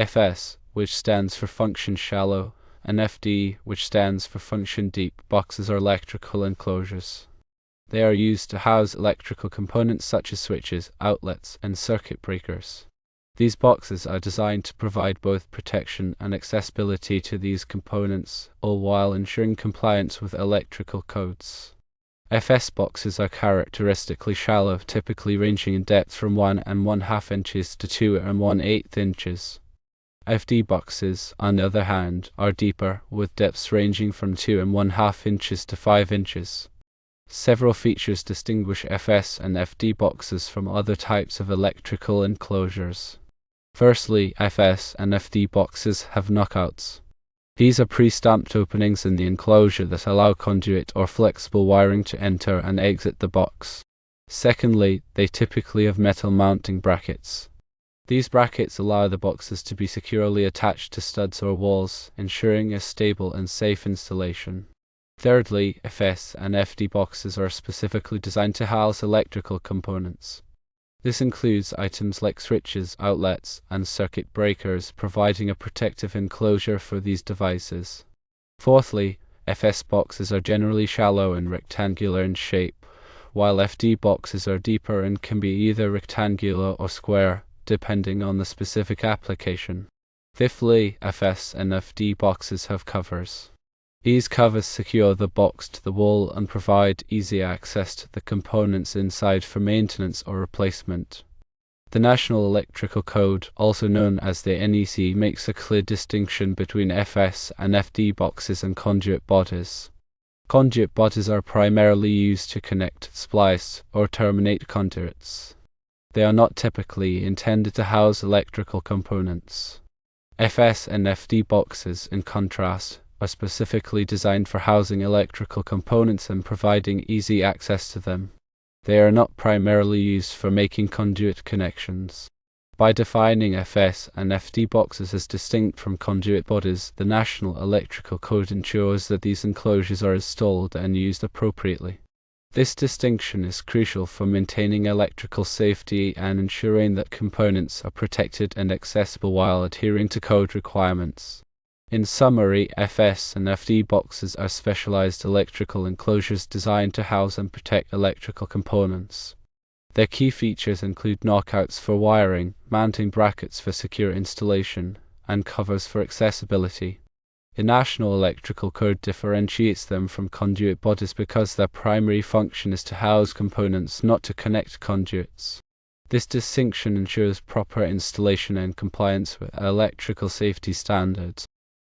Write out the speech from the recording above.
FS, which stands for function shallow, and FD, which stands for function deep, boxes are electrical enclosures. They are used to house electrical components such as switches, outlets, and circuit breakers. These boxes are designed to provide both protection and accessibility to these components, all while ensuring compliance with electrical codes. FS boxes are characteristically shallow, typically ranging in depth from 1½ inches to 2½ inches. FD boxes, on the other hand, are deeper, with depths ranging from 2½ inches to 5 inches. Several features distinguish FS and FD boxes from other types of electrical enclosures. Firstly, FS and FD boxes have knockouts. These are pre-stamped openings in the enclosure that allow conduit or flexible wiring to enter and exit the box. Secondly, they typically have metal mounting brackets. These brackets allow the boxes to be securely attached to studs or walls, ensuring a stable and safe installation. Thirdly, FS and FD boxes are specifically designed to house electrical components. This includes items like switches, outlets, and circuit breakers, providing a protective enclosure for these devices. Fourthly, FS boxes are generally shallow and rectangular in shape, while FD boxes are deeper and can be either rectangular or square, depending on the specific application. Fifthly, FS and FD boxes have covers. These covers secure the box to the wall and provide easy access to the components inside for maintenance or replacement. The National Electrical Code, also known as the NEC, makes a clear distinction between FS and FD boxes and conduit bodies. Conduit bodies are primarily used to connect, splice, or terminate conduits. They are not typically intended to house electrical components. FS and FD boxes, in contrast, are specifically designed for housing electrical components and providing easy access to them. They are not primarily used for making conduit connections. By defining FS and FD boxes as distinct from conduit bodies, the National Electrical Code ensures that these enclosures are installed and used appropriately. This distinction is crucial for maintaining electrical safety and ensuring that components are protected and accessible while adhering to code requirements. In summary, FS and FD boxes are specialized electrical enclosures designed to house and protect electrical components. Their key features include knockouts for wiring, mounting brackets for secure installation, and covers for accessibility. The National Electrical Code differentiates them from conduit bodies because their primary function is to house components, not to connect conduits. This distinction ensures proper installation and compliance with electrical safety standards.